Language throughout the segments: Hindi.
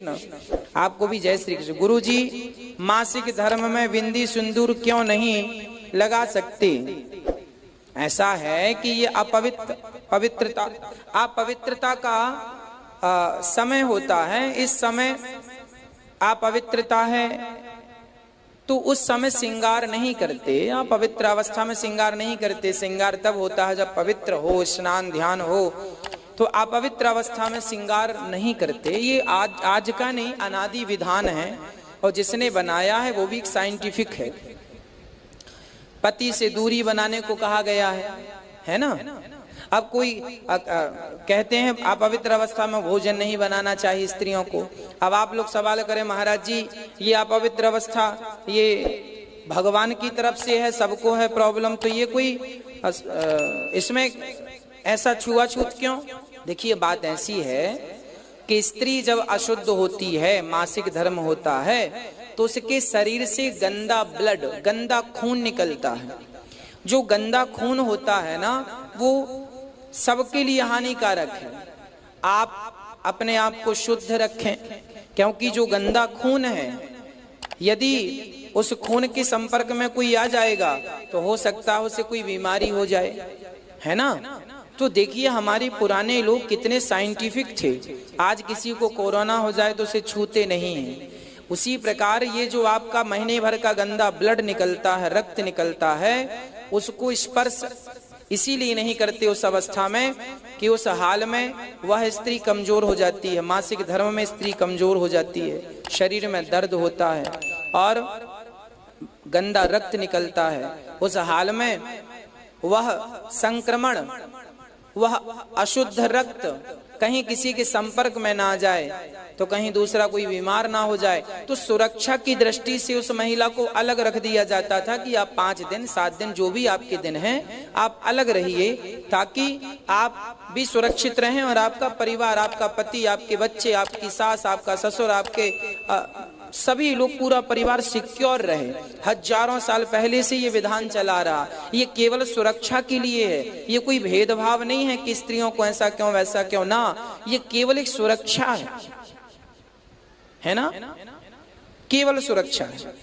आपको भी जय श्री कृष्ण। गुरु जी, मासिक धर्म में बिंदी सिंदूर क्यों नहीं लगा सकते? ऐसा है कि ये अपवित्रता का समय होता है। इस समय अपवित्रता है तो उस समय श्रृंगार नहीं करते। आप पवित्र अवस्था में श्रृंगार नहीं करते। श्रृंगार तब होता है जब पवित्र हो, स्नान ध्यान हो। तो अपवित्र अवस्था में श्रृंगार नहीं करते। ये आज का नहीं, अनादि विधान है और जिसने बनाया है वो भी एक साइंटिफिक है। पति से दूरी बनाने को कहा गया है ना। अब कोई कहते हैं अपवित्र अवस्था में भोजन नहीं बनाना चाहिए स्त्रियों को। अब आप लोग सवाल करें, महाराज जी ये अपवित्र अवस्था ये भगवान की तरफ से है, सबको है प्रॉब्लम, तो ये कोई इसमें ऐसा छुआछूत क्यों? देखिए बात ऐसी है कि स्त्री जब अशुद्ध होती है, मासिक धर्म होता है, तो उसके शरीर से गंदा ब्लड, गंदा खून निकलता है। जो गंदा खून होता है ना, वो सबके लिए हानिकारक है। आप अपने आप को शुद्ध रखें, क्योंकि जो गंदा खून है, यदि उस खून के संपर्क में कोई आ जाएगा तो हो सकता है उसे कोई बीमारी हो जाए, है ना। तो देखिए हमारे पुराने लोग कितने साइंटिफिक थे। आज किसी को कोरोना हो जाए तो उसे छूते नहीं हैं। उसी प्रकार ये जो आपका महीने भर का गंदा ब्लड निकलता है, रक्त निकलता है, उसको स्पर्श इसीलिए नहीं करते उस अवस्था में कि उस हाल में वह स्त्री कमजोर हो जाती है। मासिक धर्म में स्त्री कमजोर हो जाती है, शरीर में दर्द होता है और गंदा रक्त निकलता है। उस हाल में वह संक्रमण, वह अशुद्ध रक्त कहीं किसी के संपर्क में ना जाए, तो कहीं दूसरा कोई बीमार ना हो जाए। तो सुरक्षा की दृष्टि से उस महिला को अलग रख दिया जाता था कि आप 5 दिन 7 दिन जो भी आपके दिन हैं, आप अलग रहिए, ताकि आप भी सुरक्षित रहें और आपका परिवार, आपका पति, आपके बच्चे, आपकी सास, आपका ससुर, आपके सभी लोग, पूरा परिवार सिक्योर रहे। हजारों साल पहले से ये विधान चला रहा। ये केवल सुरक्षा के लिए है। ये कोई भेदभाव नहीं है कि स्त्रियों को ऐसा क्यों वैसा क्यों, ना, ये केवल एक सुरक्षा है ना, केवल सुरक्षा है,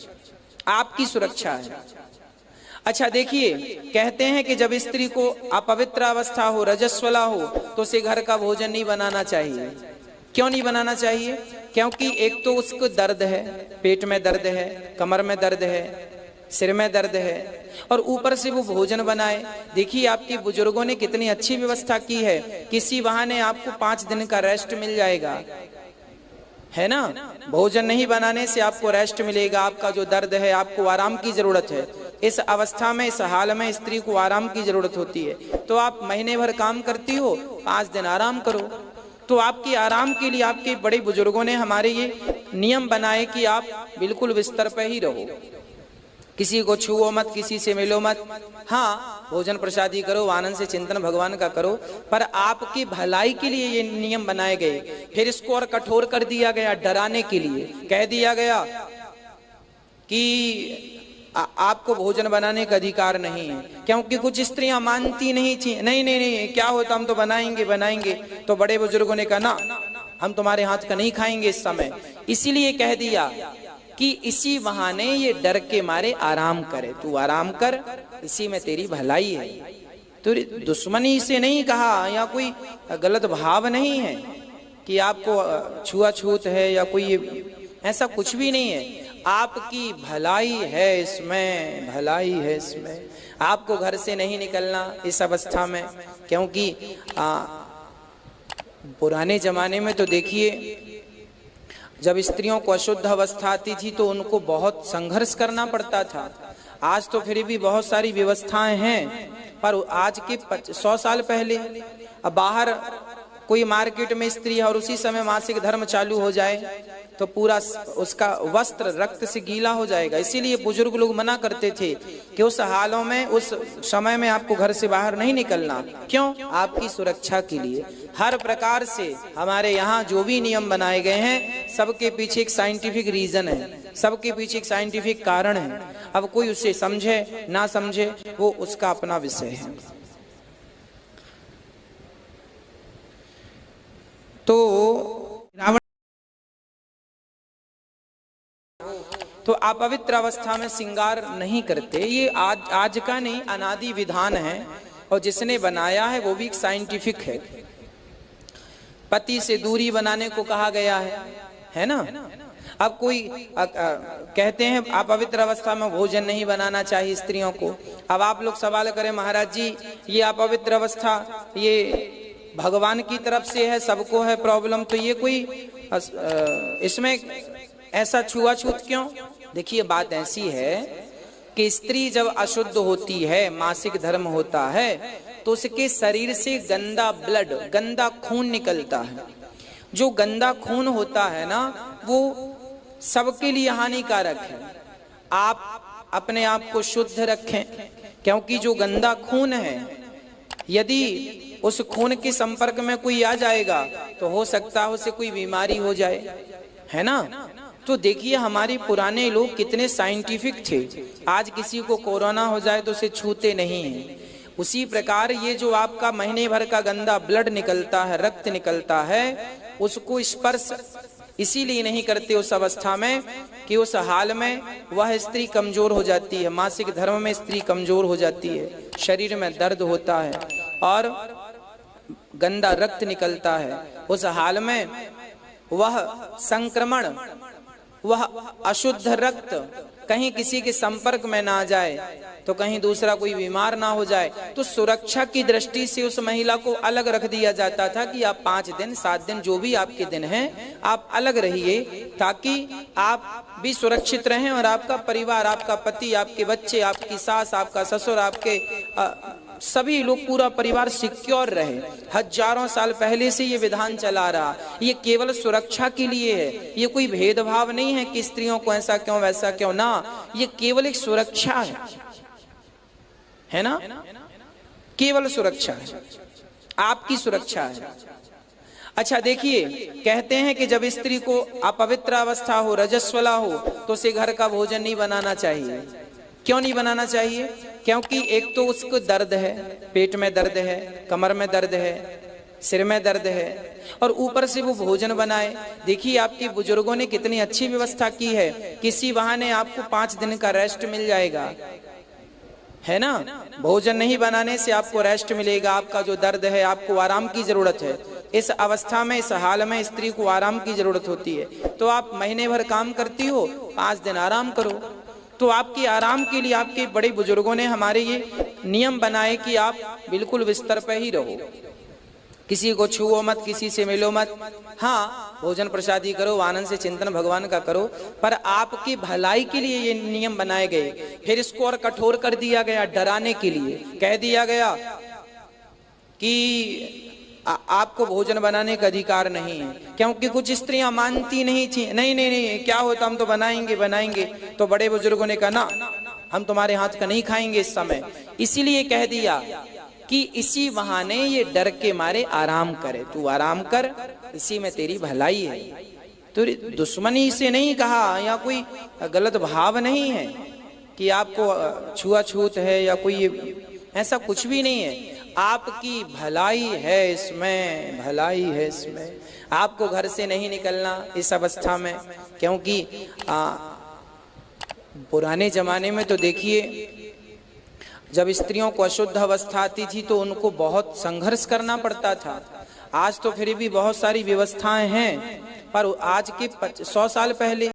आपकी सुरक्षा है। अच्छा देखिए, कहते हैं कि जब स्त्री को अपवित्र अवस्था हो, रजस्वला हो, तो उसे घर का भोजन नहीं बनाना चाहिए। क्यों नहीं बनाना चाहिए? क्योंकि एक तो उसको दर्द है, पेट में दर्द है, कमर में दर्द है, सिर में दर्द है, और ऊपर से वो भोजन बनाए। देखिए आपके बुजुर्गों ने कितनी अच्छी व्यवस्था की है। किसी बहाने आपको 5 दिन का रेस्ट मिल जाएगा, है ना। भोजन नहीं बनाने से आपको रेस्ट मिलेगा। आपका जो दर्द है, आपको आराम की जरूरत है। इस अवस्था में, इस हाल में स्त्री को आराम की जरूरत होती है। तो आप महीने भर काम करती हो, 5 दिन आराम करो। तो आपके आराम के लिए आपके बड़े बुजुर्गों ने हमारे ये नियम बनाए कि आप बिल्कुल बिस्तर पर ही रहो, किसी को छुओ मत, किसी से मिलो मत। हाँ, भोजन प्रसादी करो, आनंद से चिंतन भगवान का करो, पर आपकी भलाई के लिए ये नियम बनाए गए। फिर इसको और कठोर कर दिया गया, डराने के लिए कह दिया गया कि आपको भोजन बनाने का अधिकार नहीं है। क्योंकि कुछ स्त्रियां मानती नहीं थी, नहीं नहीं नहीं क्या होता, हम तो बनाएंगे। तो बड़े बुजुर्गों ने कहा ना, हम तुम्हारे हाथ का नहीं खाएंगे इस समय। इसीलिए कह दिया कि इसी बहाने ये डर के मारे आराम करे, तू आराम कर, इसी में तेरी भलाई है। तो दुश्मनी से नहीं कहा, या कोई गलत भाव नहीं है कि आपको छुआछूत है या कोई ऐसा कुछ भी नहीं है। आपकी भलाई है इसमें, भलाई है इसमें। आपको घर से नहीं निकलना इस अवस्था में, क्योंकि पुराने जमाने में तो देखिए जब स्त्रियों को अशुद्ध अवस्था आती थी तो उनको बहुत संघर्ष करना पड़ता था। आज तो फिर भी बहुत सारी व्यवस्थाएं हैं, पर आज के 100 साल पहले अब बाहर कोई मार्केट में स्त्री है और उसी समय मासिक धर्म चालू हो जाए तो पूरा उसका वस्त्र रक्त से गीला हो जाएगा। इसीलिए बुजुर्ग लोग मना करते थे कि उस हालों में, उस समय में आपको घर से बाहर नहीं निकलना। क्यों? आपकी सुरक्षा के लिए। हर प्रकार से हमारे यहाँ जो भी नियम बनाए गए हैं, सबके पीछे एक साइंटिफिक रीजन है, सबके पीछे एक साइंटिफिक कारण है। अब कोई उसे समझे ना समझे, वो उसका अपना विषय है। तो तो अपवित्र अवस्था में श्रृंगार नहीं करते। ये आज का नहीं, अनादि विधान है, और जिसने बनाया है वो भी एक साइंटिफिक है। पति से दूरी बनाने को कहा गया है ना। अब कोई कहते हैं अपवित्र अवस्था में भोजन नहीं बनाना चाहिए स्त्रियों को। अब आप लोग सवाल करें, महाराज जी ये अपवित्र अवस्था ये भगवान की तरफ से है, सबको है प्रॉब्लम, तो ये कोई इसमें ऐसा छुआछूत क्यों? देखिए बात ऐसी है कि स्त्री जब अशुद्ध होती है, मासिक धर्म होता है, तो उसके शरीर से गंदा ब्लड, गंदा खून निकलता है। जो गंदा खून होता है ना, वो सबके लिए हानिकारक है। आप अपने आप को शुद्ध रखें, क्योंकि जो गंदा खून है, यदि उस खून के संपर्क में कोई आ जाएगा तो हो सकता है उसे कोई बीमारी हो जाए, है ना। तो देखिए हमारे पुराने लोग कितने साइंटिफिक थे। आज किसी को कोरोना हो जाए तो उसे छूते नहीं हैं। उसी प्रकार ये जो आपका महीने भर का गंदा ब्लड निकलता है, रक्त निकलता है, उसको स्पर्श इसीलिए नहीं करते उस अवस्था में कि उस हाल में वह स्त्री कमजोर हो जाती है। मासिक धर्म में स्त्री कमजोर हो जाती है, शरीर में दर्द होता है और गंदा रक्त निकलता है। उस हाल में वह संक्रमण, वह अशुद्ध रक्त कहीं किसी के संपर्क में ना जाए, तो कहीं दूसरा कोई बीमार ना हो जाए। तो सुरक्षा की दृष्टि से उस महिला को अलग रख दिया जाता था कि आप 5 दिन 7 दिन जो भी आपके दिन हैं, आप अलग रहिए, ताकि आप भी सुरक्षित रहें और आपका परिवार, आपका पति, आपके बच्चे, आपकी सास, आपका ससुर, आपके सभी लोग, पूरा परिवार सिक्योर रहे। हजारों साल पहले से ये विधान चला रहा। ये केवल सुरक्षा के लिए है, ये कोई भेदभाव नहीं है कि स्त्रियों को ऐसा क्यों वैसा क्यों, ना, ये केवल एक सुरक्षा है ना, केवल सुरक्षा है, आपकी सुरक्षा है। अच्छा देखिए, कहते हैं कि जब स्त्री को अपवित्र अवस्था हो, रजस्वला हो, तो उसे घर का भोजन नहीं बनाना चाहिए। क्यों नहीं बनाना चाहिए? क्योंकि एक तो उसको दर्द है, पेट में दर्द है, कमर में दर्द है, सिर में दर्द है, और ऊपर से वो भोजन बनाए। देखिए आपके बुजुर्गों ने कितनी अच्छी व्यवस्था की है, किसी बहाने आपको 5 दिन का रेस्ट मिल जाएगा, है ना। भोजन नहीं बनाने से आपको रेस्ट मिलेगा। आपका जो दर्द है, आपको आराम की जरूरत है। इस अवस्था में, इस हाल में स्त्री को आराम की जरूरत होती है। तो आप महीने भर काम करती हो, 5 दिन आराम करो। तो आपके आराम के लिए आपके बड़े बुजुर्गों ने हमारे ये नियम बनाए कि आप बिल्कुल बिस्तर पर ही रहो, किसी को छुओ मत, किसी से मिलो मत। हाँ, भोजन प्रसादी करो, आनंद से चिंतन भगवान का करो, पर आपकी भलाई के लिए ये नियम बनाए गए। फिर इसको और कठोर कर दिया गया, डराने के लिए कह दिया गया कि आपको भोजन बनाने का अधिकार नहीं है। क्योंकि कुछ स्त्रियां मानती नहीं थी, नहीं नहीं नहीं क्या होता, हम तो बनाएंगे। तो बड़े बुजुर्गों ने कहा ना, हम तुम्हारे हाथ का नहीं खाएंगे इस समय। इसीलिए कह दिया कि इसी बहाने ये डर के मारे आराम करे, तू आराम कर, इसी में तेरी भलाई है। तो दुश्मनी से नहीं कहा, या कोई गलत भाव नहीं है कि आपको छुआछूत है या कोई ऐसा कुछ भी नहीं है। आपकी भलाई है इसमें, भलाई है इसमें। आपको घर से नहीं निकलना इस अवस्था में, क्योंकि पुराने जमाने में तो देखिए जब स्त्रियों को अशुद्ध अवस्था आती थी तो उनको बहुत संघर्ष करना पड़ता था। आज तो फिर भी बहुत सारी व्यवस्थाएं हैं, पर आज के 100 साल पहले